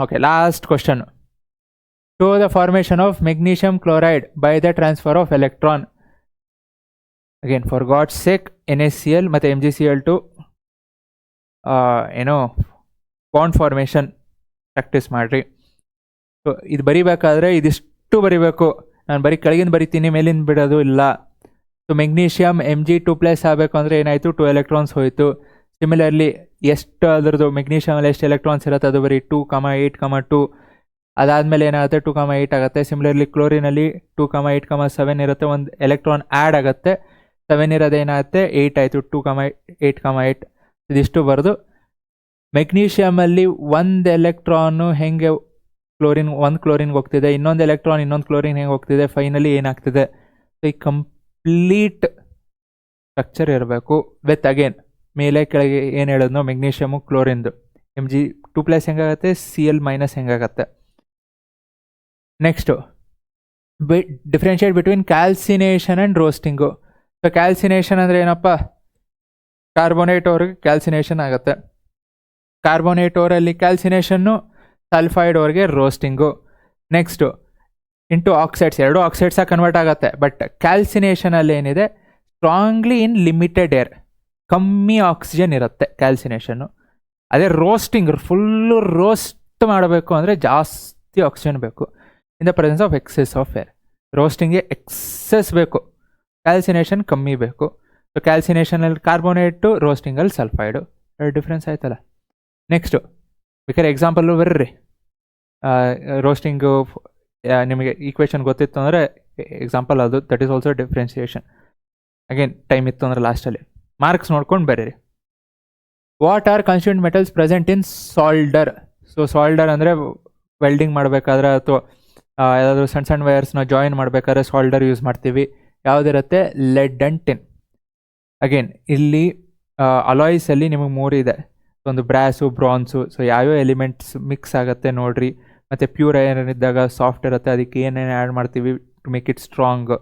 okay, last question. Show the formation of magnesium chloride by the transfer of electron. Again for God's sake NaCl ಮತ್ತು MgCl2 ಏನೋ bond formation practice ಮಾಡಿರಿ. So ಇದು ಬರಿಬೇಕಾದ್ರೆ ಇದಿಷ್ಟು ಬರಿಬೇಕು. ನಾನು ಬರೀ ಕೆಳಗಿನ ಬರಿತೀನಿ, ಮೇಲಿಂದ ಬಿಡೋದು ಇಲ್ಲ. ಸೊ ಮೆಗ್ನೀಷಿಯಮ್ Mg2+ ಆಗಬೇಕು ಅಂದರೆ ಏನಾಯಿತು, 2 ಎಲೆಕ್ಟ್ರಾನ್ಸ್ ಹೋಯಿತು. ಸಿಮಿಲರ್ಲಿ ಎಷ್ಟು ಅದರದ್ದು ಮೆಗ್ನೀಷಿಯಮಲ್ಲಿ ಎಷ್ಟು ಎಲೆಕ್ಟ್ರಾನ್ಸ್ ಇರುತ್ತೆ ಅದು ಬರೀ 2, 8, 2. ಅದಾದಮೇಲೆ ಏನಾಗುತ್ತೆ, 2, 8 ಆಗುತ್ತೆ. ಸಿಮಿಲರ್ಲಿ ಕ್ಲೋರಿನಲ್ಲಿ 2, 8, 7 ಇರುತ್ತೆ, ಒಂದು ಎಲೆಕ್ಟ್ರಾನ್ ಆ್ಯಡ್ ಆಗುತ್ತೆ. 7 ಇರೋದೇನಾಗುತ್ತೆ, 8 ಆಯಿತು. 2, 8, 8 ಇದಿಷ್ಟು ಬರೆದು ಮೆಗ್ನೀಷಿಯಮಲ್ಲಿ ಒಂದು ಎಲೆಕ್ಟ್ರಾನು ಹೆಂಗೆ ಒಂದು ಕ್ಲೋರಿನ್ಗೆ ಹೋಗ್ತಿದೆ, ಇನ್ನೊಂದು ಎಲೆಕ್ಟ್ರಾನ್ ಇನ್ನೊಂದು ಕ್ಲೋರಿನ್ ಹೆಂಗೆ ಹೋಗ್ತಿದೆ, ಫೈನಲಿ ಏನಾಗ್ತಿದೆ. ಸೊ ಈ ಕಂಪ್ಲೀಟ್ ಸ್ಟ್ರಕ್ಚರ್ ಇರಬೇಕು ವಿತ್ ಅಗೇನ್ ಮೇಲೆ ಕೆಳಗೆ ಏನು ಹೇಳಿದ್ನೋ ಮೆಗ್ನೀಷಿಯಮು ಕ್ಲೋರಿನ್ದು Mg2+ ಹೆಂಗಾಗುತ್ತೆ, Cl- ಹೆಂಗಾಗುತ್ತೆ. Next differentiate between calcination and roasting. So calcination ಅಂದರೆ ಏನಪ್ಪ, ಕಾರ್ಬೋನೇಟ್ ಅವ್ರಿಗೆ ಕ್ಯಾಲ್ಸಿನೇಷನ್ ಆಗುತ್ತೆ. ಕಾರ್ಬೋನೇಟ್ ಅವರಲ್ಲಿ ಕ್ಯಾಲ್ಸಿನೇಷನ್ನು, ಸಲ್ಫೈಡ್ ಅವ್ರಿಗೆ ರೋಸ್ಟಿಂಗು. ನೆಕ್ಸ್ಟು ಇಂಟು ಆಕ್ಸೈಡ್ಸ್, ಎರಡು ಆಕ್ಸೈಡ್ಸಾಗಿ ಕನ್ವರ್ಟ್ ಆಗುತ್ತೆ. ಬಟ್ ಕ್ಯಾಲ್ಸಿನೇಷನಲ್ಲಿ ಏನಿದೆ, ಸ್ಟ್ರಾಂಗ್ಲಿ ಇನ್ ಲಿಮಿಟೆಡ್ ಏರ್, ಕಮ್ಮಿ ಆಕ್ಸಿಜನ್ ಇರುತ್ತೆ ಕ್ಯಾಲ್ಸಿನೇಷನ್ನು. ಅದೇ ರೋಸ್ಟಿಂಗ್, ಫುಲ್ಲು ರೋಸ್ಟ್ ಮಾಡಬೇಕು ಅಂದರೆ ಜಾಸ್ತಿ ಆಕ್ಸಿಜನ್ ಬೇಕು in the presence of excess of air. ರೋಸ್ಟಿಂಗ್ಗೆ ಎಕ್ಸೆಸ್ ಬೇಕು, ಕ್ಯಾಲ್ಸಿನೇಷನ್ ಕಮ್ಮಿ ಬೇಕು. ಸೊ ಕ್ಯಾಲ್ಸಿನೇಷನಲ್ಲಿ ಕಾರ್ಬೋನೇಟು, ರೋಸ್ಟಿಂಗಲ್ಲಿ ಸಲ್ಫೈಡು. ಎರಡು ಡಿಫ್ರೆನ್ಸ್ ಆಯ್ತಲ್ಲ. ನೆಕ್ಸ್ಟು ಬೇಕಾದ್ರೆ ಎಕ್ಸಾಂಪಲ್ಲು ಬರ್ರಿ. ರೋಸ್ಟಿಂಗು ನಿಮಗೆ ಈಕ್ವೇಷನ್ ಗೊತ್ತಿತ್ತು ಅಂದರೆ ಎಕ್ಸಾಂಪಲ್ ಅದು, that is also differentiation. Again time ಇತ್ತು ಅಂದರೆ ಲಾಸ್ಟಲ್ಲಿ ಮಾರ್ಕ್ಸ್ ನೋಡ್ಕೊಂಡು ಬರೀರಿ. What are constituent metals present in solder? So solder ಅಂದರೆ ವೆಲ್ಡಿಂಗ್ ಮಾಡಬೇಕಾದ್ರೆ ಅಥವಾ ಯಾವುದಾದ್ರೂ ಸಣ್ಣ ಸಣ್ಣ ವೈರ್ಸ್ನ ಜಾಯಿನ್ ಮಾಡಬೇಕಾದ್ರೆ ಸಾಲ್ಡರ್ ಯೂಸ್ ಮಾಡ್ತೀವಿ. ಯಾವುದಿರುತ್ತೆ? Lead and tin. ಅಗೇನ್ ಇಲ್ಲಿ ಅಲಾಯ್ಸಲ್ಲಿ ನಿಮಗೆ 3 ಇದೆ. ಒಂದು ಬ್ರಾಸು, ಬ್ರಾನ್ಸು. ಸೊ ಯಾವ್ಯಾವ ಎಲಿಮೆಂಟ್ಸ್ ಮಿಕ್ಸ್ ಆಗುತ್ತೆ ನೋಡಿರಿ. ಮತ್ತು ಪ್ಯೂರ್ ಐರನ್ ಇದ್ದಾಗ ಸಾಫ್ಟ್ ಇರುತ್ತೆ, ಅದಕ್ಕೆ ಏನೇನು ಆ್ಯಡ್ ಮಾಡ್ತೀವಿ to make it strong.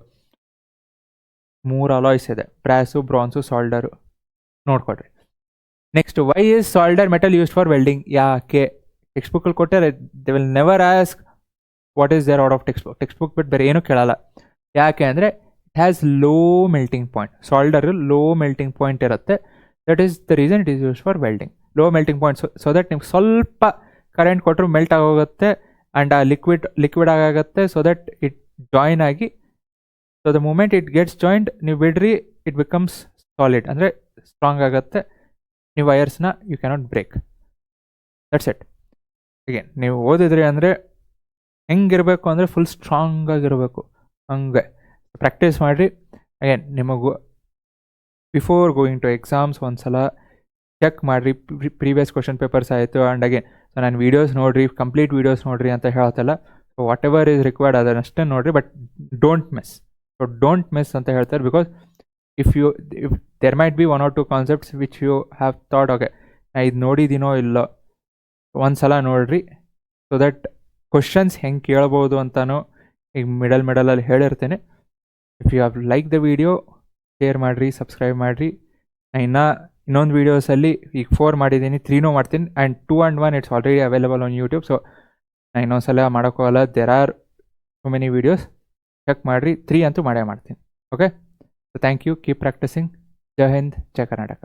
3 alloys ಇದೆ, ಬ್ರಾಸು, ಬ್ರಾನ್ಸು, ಸಾಲ್ಡರು. ನೋಡ್ಕೊಡ್ರಿ. Next, why is solder metal used for welding? ಯಾಕೆ? ಟೆಕ್ಸ್ಟ್ ಬುಕ್ಕಲ್ಲಿ ಕೊಟ್ಟರೆ they will never ask what is there out of text book ಬಿಟ್ಟು ಬೇರೆ ಏನೂ ಕೇಳಲ್ಲ. ಯಾಕೆ ಅಂದರೆ it has low melting point. Solder low melting point ಇರುತ್ತೆ. That is the reason it is use for welding. Low melting point, so that ನಿಮ್ಗೆ ಸ್ವಲ್ಪ current ಕೊಟ್ಟರು ಮೆಲ್ಟ್ ಆಗೋಗುತ್ತೆ ಆ್ಯಂಡ್ ಆ ಲಿಕ್ವಿಡ್ ಆಗುತ್ತೆ. ಸೊ ದಟ್ ಇಟ್ ಜಾಯಿನ್ ಆಗಿ, so the moment it gets joined, ನೀವು ಬಿಡ್ರಿ, ಇಟ್ ಬಿಕಮ್ಸ್ ಸಾಲಿಡ್, ಅಂದರೆ ಸ್ಟ್ರಾಂಗ್ ಆಗುತ್ತೆ. ನೀವು ವೈರ್ಸ್ನ you cannot break. That's it. Again ನೀವು ಓದಿದ್ರಿ ಅಂದರೆ ಹೆಂಗಿರಬೇಕು ಅಂದರೆ ಫುಲ್ ಸ್ಟ್ರಾಂಗ್ ಆಗಿರಬೇಕು. ಹಂಗೆ ಪ್ರಾಕ್ಟೀಸ್ ಮಾಡಿರಿ. ಅಗೇನ್ ನಿಮಗೂ ಬಿಫೋರ್ ಗೋಯಿಂಗ್ ಟು ಎಕ್ಸಾಮ್ಸ್ ಒಂದ್ಸಲ ಚೆಕ್ ಮಾಡಿರಿ. ಪ್ರೀವಿಯಸ್ ಕ್ವಶನ್ ಪೇಪರ್ಸ್ ಆಯಿತು. ಆ್ಯಂಡ್ ಅಗೇನ್ ಸೊ ನಾನು ವೀಡಿಯೋಸ್ ನೋಡಿರಿ, ಕಂಪ್ಲೀಟ್ ವೀಡಿಯೋಸ್ ನೋಡಿರಿ ಅಂತ ಹೇಳ್ತಲ್ಲ. So whatever is required ಅದನ್ನಷ್ಟೇ ನೋಡಿರಿ, but don't miss. So don't miss ಅಂತ ಹೇಳ್ತಾರೆ. Because if there might be 1 or 2 concepts which you have thought, okay, ನಾ ಇದು ನೋಡಿದ್ದೀನೋ ಇಲ್ಲೋ, ಒಂದ್ಸಲ ನೋಡ್ರಿ. ಸೊ ದಟ್ ಕ್ವಶನ್ಸ್ ಹೆಂಗೆ ಕೇಳ್ಬೋದು ಅಂತಲೂ ಈಗ ಮಿಡಲಲ್ಲಿ ಹೇಳಿರ್ತೇನೆ. If you have like the video, share ಮಾಡಿರಿ, ಸಬ್ಸ್ಕ್ರೈಬ್ ಮಾಡಿರಿ. ಇನ್ನೊಂದು ವೀಡಿಯೋಸಲ್ಲಿ ಈಗ 4 ಮಾಡಿದ್ದೀನಿ, 3 ಮಾಡ್ತೀನಿ. And 2 and 1 it's already available on YouTube. So ನಾನು ಇನ್ನೊಂದ್ಸಲ ಮಾಡೋಕ್ಕೋಗಲ್ಲ, there are too many videos. Check ಮಾಡಿರಿ. 3 ಅಂತೂ ಮಾಡೇ ಮಾಡ್ತೀನಿ. Okay, so thank you. Keep practicing. Jai Hind, Jai Karnataka.